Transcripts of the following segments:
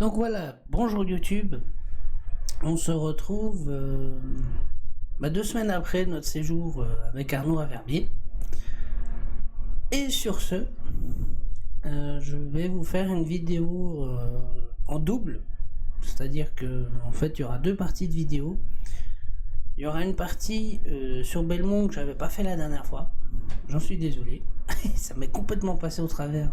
Donc voilà, bonjour YouTube. On se retrouve 2 semaines après notre séjour avec Arnaud à Verbier. Et sur ce, je vais vous faire une vidéo en double. C'est-à-dire que en fait il y aura deux parties de vidéo. Il y aura une partie sur Belmont que j'avais pas fait la dernière fois. J'en suis désolé. Ça m'est complètement passé au travers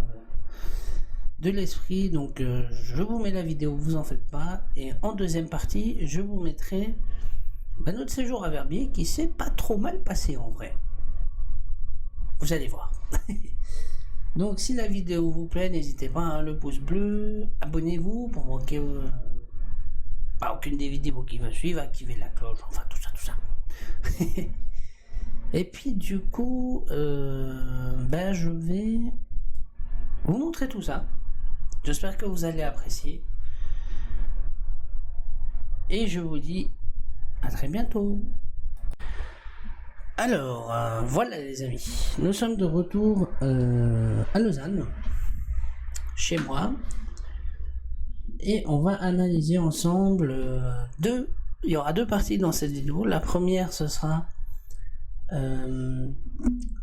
de l'esprit, donc je vous mets la vidéo, vous en faites pas. Et en deuxième partie, je vous mettrai notre séjour à Verbier qui s'est pas trop mal passé en vrai. Vous allez voir. Donc si la vidéo vous plaît, n'hésitez pas à le pouce bleu, abonnez-vous pour manquer pas aucune des vidéos qui va suivre, activez la cloche, enfin tout ça. Et puis du coup, je vais vous montrer tout ça. J'espère que vous allez apprécier. Et je vous dis à très bientôt. Alors, voilà les amis. Nous sommes de retour à Lausanne, chez moi. Et on va analyser ensemble il y aura deux parties dans cette vidéo. La première, ce sera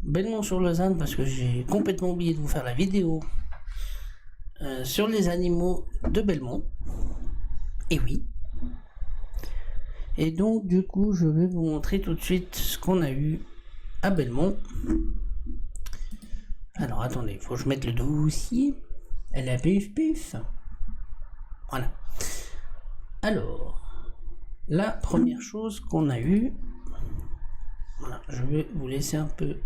Belmont sur Lausanne, parce que j'ai complètement oublié de vous faire la vidéo sur les animaux de Belmont. Et oui. Et donc du coup je vais vous montrer tout de suite ce qu'on a eu à Belmont. Alors attendez, il faut que je mette le dossier. Elle a pif. Voilà. Alors, la première chose qu'on a eu, voilà, je vais vous laisser un peu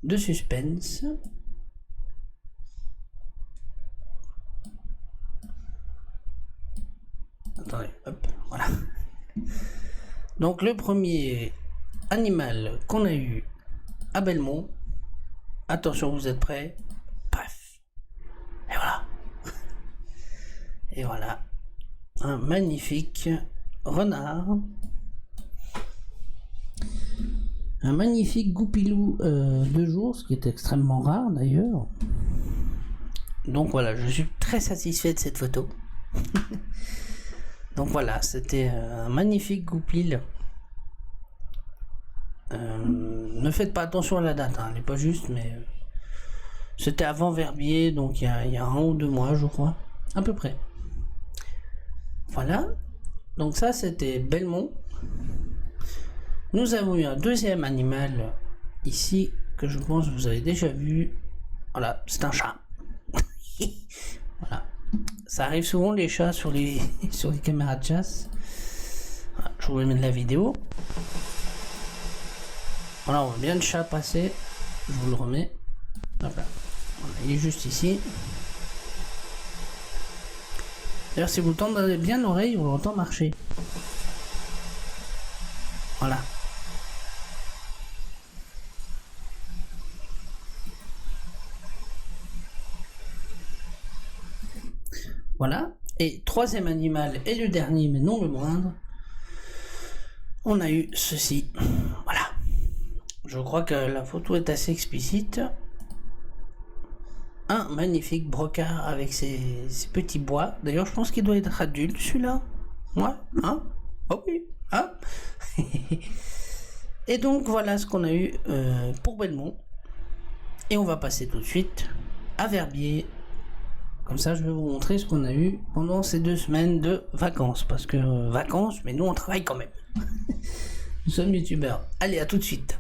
de suspense. Attendez, hop, voilà. Donc le premier animal qu'on a eu à Belmont, attention, vous êtes prêts? Paf. Et voilà. Et voilà. Un magnifique renard. Un magnifique goupilou de jour, ce qui est extrêmement rare d'ailleurs. Donc voilà, je suis très satisfait de cette photo. Donc voilà, c'était un magnifique goupil. Ne faites pas attention à la date, hein, elle n'est pas juste, mais c'était avant Verbier, donc il y a 1 ou 2 mois, je crois, à peu près. Voilà, donc ça c'était Belmont. Nous avons eu un deuxième animal ici que je pense que vous avez déjà vu. Voilà, c'est un chat. Voilà. Ça arrive souvent les chats sur les caméras de chasse. Voilà, je vous mets de la vidéo. Voilà, on voit bien le chat passer. Je vous le remets. Hop là. Voilà, il est juste ici. D'ailleurs, si vous tendez bien l'oreille, on l'entend marcher. Voilà. Voilà. Et troisième animal, et le dernier, mais non le moindre, on a eu ceci. Voilà. Je crois que la photo est assez explicite. Un magnifique brocard avec ses petits bois. D'ailleurs, je pense qu'il doit être adulte, celui-là. Ouais, hein? Oh oui, hein? Et donc, voilà ce qu'on a eu pour Belmont. Et on va passer tout de suite à Verbier. Comme ça, je vais vous montrer ce qu'on a eu pendant ces 2 semaines de vacances. Parce que vacances, mais nous, on travaille quand même. Nous sommes youtubeurs. Allez, à tout de suite.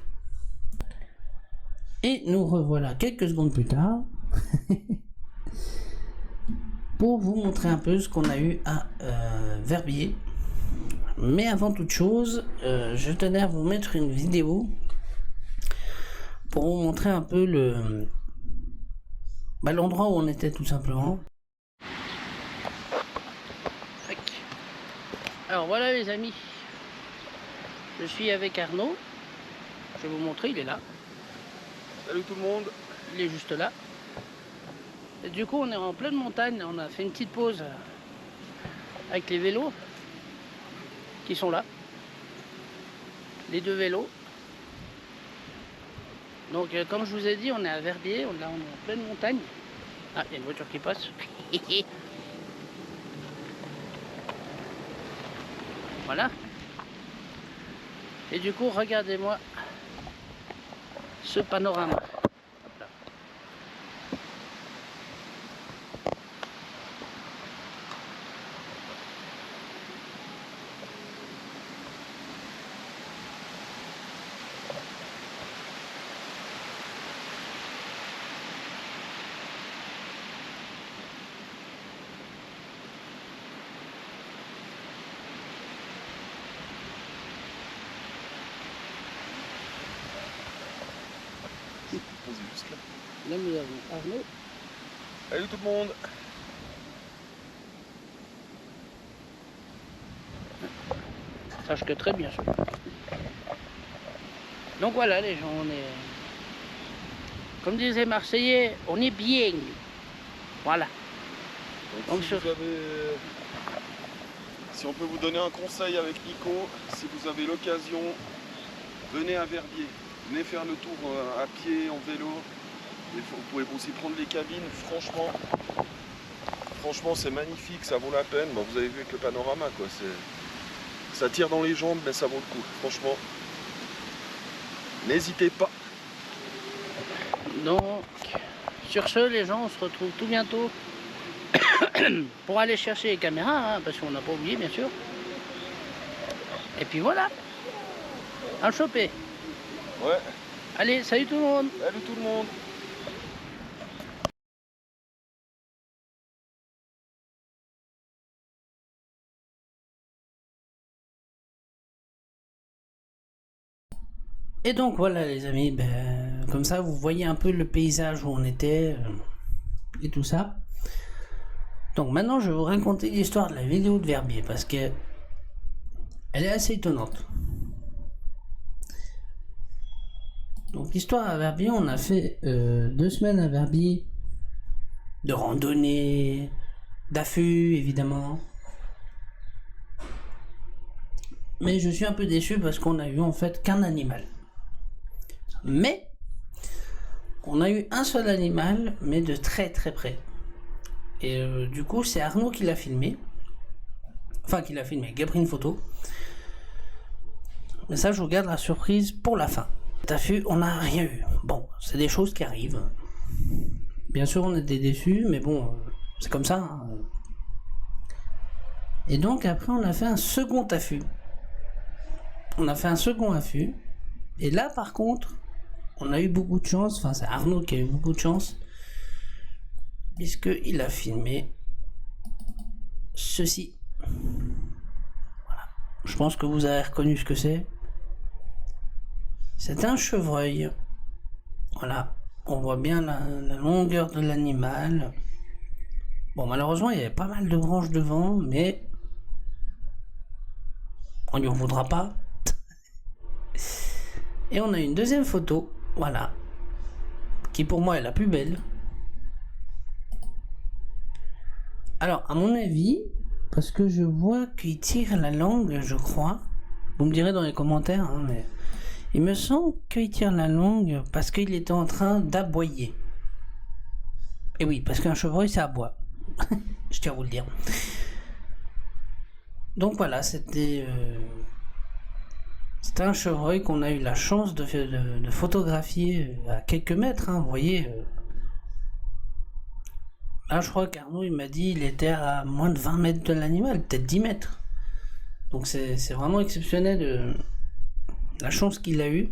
Et nous revoilà quelques secondes plus tard pour vous montrer un peu ce qu'on a eu à Verbier. Mais avant toute chose, je tenais à vous mettre une vidéo pour vous montrer un peu l'endroit où on était tout simplement. Alors voilà les amis, je suis avec Arnaud. Je vais vous montrer, il est là. Salut tout le monde. Il est juste là. Et du coup on est en pleine montagne, on a fait une petite pause avec les vélos qui sont là. Les 2 vélos. Donc comme je vous ai dit, on est à Verbier, on est en pleine montagne. Ah, il y a une voiture qui passe. Voilà. Et du coup, regardez-moi ce panorama. Hop là. Là, nous avons Arnaud. Salut tout le monde. Sache que très bien sûr. Donc voilà les gens, on est... Comme disait Marseillais, on est bien. Voilà. Donc, si on peut vous donner un conseil avec Nico, si vous avez l'occasion, venez à Verbier. Venez faire le tour à pied, en vélo. Et vous pouvez aussi prendre les cabines. Franchement, c'est magnifique, ça vaut la peine. Bon, vous avez vu avec le panorama, quoi. Ça tire dans les jambes, mais ça vaut le coup. Franchement, n'hésitez pas. Donc, sur ce, les gens, on se retrouve tout bientôt pour aller chercher les caméras, hein, parce qu'on n'a pas oublié, bien sûr. Et puis voilà, à choper. Ouais. Allez, salut tout le monde. Salut tout le monde. Et donc voilà les amis, ben, comme ça vous voyez un peu le paysage où on était et tout ça. Donc maintenant je vais vous raconter l'histoire de la vidéo de Verbier parce que elle est assez étonnante. Donc l'histoire à Verbier, on a fait 2 semaines à Verbier de randonnée, d'affût évidemment. Mais je suis un peu déçu parce qu'on a eu en fait qu'un animal. Mais on a eu un seul animal, mais de très très près. Et du coup, c'est Arnaud qui l'a filmé. Enfin, qui l'a filmé, qui a pris une photo. Mais ça, je vous garde la surprise pour la fin. T'as vu, on n'a rien eu. Bon, c'est des choses qui arrivent. Bien sûr, on était déçus, mais bon, c'est comme ça. Hein. Et donc, après, on a fait un second affût. Et là, par contre, on a eu beaucoup de chance. Enfin, c'est Arnaud qui a eu beaucoup de chance. Puisqu'il a filmé ceci. Voilà. Je pense que vous avez reconnu ce que c'est. C'est un chevreuil. Voilà. On voit bien la longueur de l'animal. Bon, malheureusement, il y avait pas mal de branches devant, mais on lui en voudra pas. Et on a une deuxième photo, voilà, qui pour moi est la plus belle. Alors, à mon avis, parce que je vois qu'il tire la langue, je crois, vous me direz dans les commentaires, hein, mais il me semble qu'il tire la langue parce qu'il était en train d'aboyer. Et oui, parce qu'un chevreuil, ça aboie. Je tiens à vous le dire. Donc voilà, c'était un chevreuil qu'on a eu la chance de photographier à quelques mètres, hein, vous voyez. Là, je crois qu'Arnaud, il m'a dit il était à moins de 20 mètres de l'animal, peut-être 10 mètres. Donc c'est vraiment exceptionnel la chance qu'il a eu.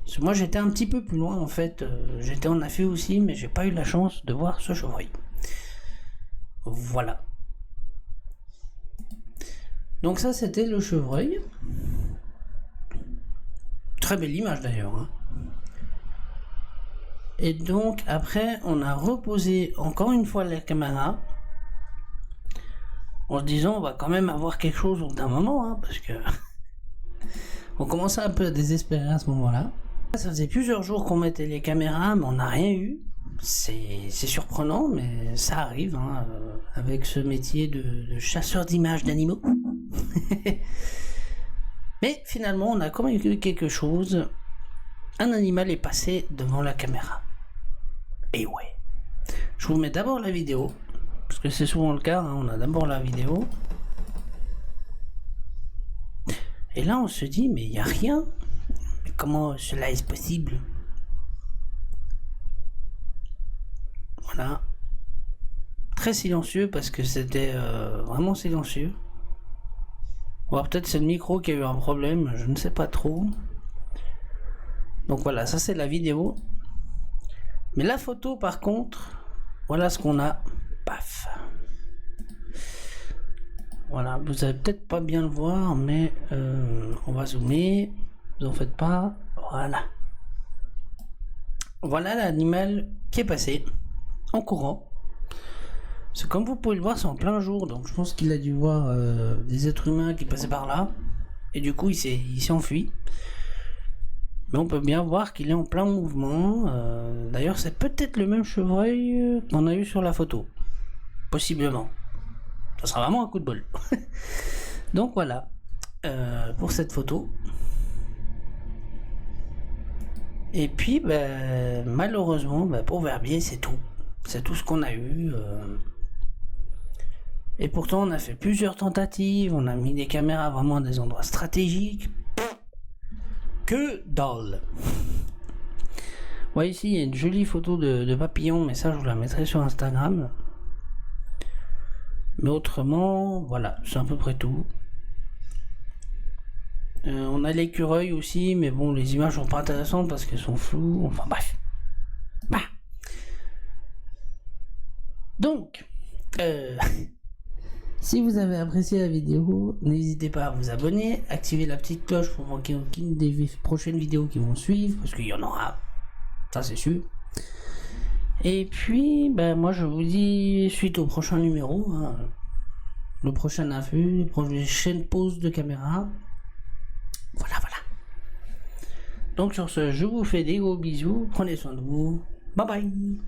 Parce que moi, j'étais un petit peu plus loin, en fait. J'étais en affût aussi, mais j'ai pas eu la chance de voir ce chevreuil. Voilà. Donc ça, c'était le chevreuil. Très belle image d'ailleurs. Hein. Et donc après, on a reposé encore une fois la caméra en se disant on va quand même avoir quelque chose au bout d'un moment, hein, parce que on commençait un peu à désespérer à ce moment-là. Ça faisait plusieurs jours qu'on mettait les caméras, mais on n'a rien eu. C'est surprenant, mais ça arrive hein, avec ce métier de chasseur d'images d'animaux. Mais finalement, on a quand même eu quelque chose. Un animal est passé devant la caméra. Et ouais. Je vous mets d'abord la vidéo, parce que c'est souvent le cas, hein, on a d'abord la vidéo. Et là, on se dit, mais il n'y a rien. Mais comment cela est possible? Voilà. Très silencieux parce que c'était vraiment silencieux. Ou alors peut-être c'est le micro qui a eu un problème, je ne sais pas trop. Donc voilà, ça c'est la vidéo. Mais la photo par contre, voilà ce qu'on a. Paf. Voilà, vous allez peut-être pas bien le voir, mais on va zoomer. Vous en faites pas. Voilà. Voilà l'animal qui est passé en courant. C'est comme vous pouvez le voir, c'est en plein jour, donc je pense qu'il a dû voir des êtres humains qui passaient par là. Et du coup, il s'est enfui. Mais on peut bien voir qu'il est en plein mouvement. D'ailleurs, c'est peut-être le même chevreuil qu'on a eu sur la photo. Possiblement. Ça sera vraiment un coup de bol. Donc voilà, pour cette photo. Et puis, malheureusement, pour Verbier, c'est tout. C'est tout ce qu'on a eu. Et pourtant, on a fait plusieurs tentatives. On a mis des caméras vraiment à des endroits stratégiques. Que dalle. Ouais, ici, il y a une jolie photo de papillon, mais ça, je vous la mettrai sur Instagram. Mais autrement, voilà, c'est à peu près tout. On a l'écureuil aussi, mais bon, les images sont pas intéressantes parce qu'elles sont floues. Enfin bref. Bah. Donc, si vous avez apprécié la vidéo, n'hésitez pas à vous abonner, activer la petite cloche pour manquer aucune des prochaines vidéos qui vont suivre, parce qu'il y en aura, ça c'est sûr. Et puis, moi je vous dis suite au prochain numéro, hein, le prochain affût, les prochaines poses de caméra. Voilà. Donc sur ce, je vous fais des gros bisous, prenez soin de vous, bye bye.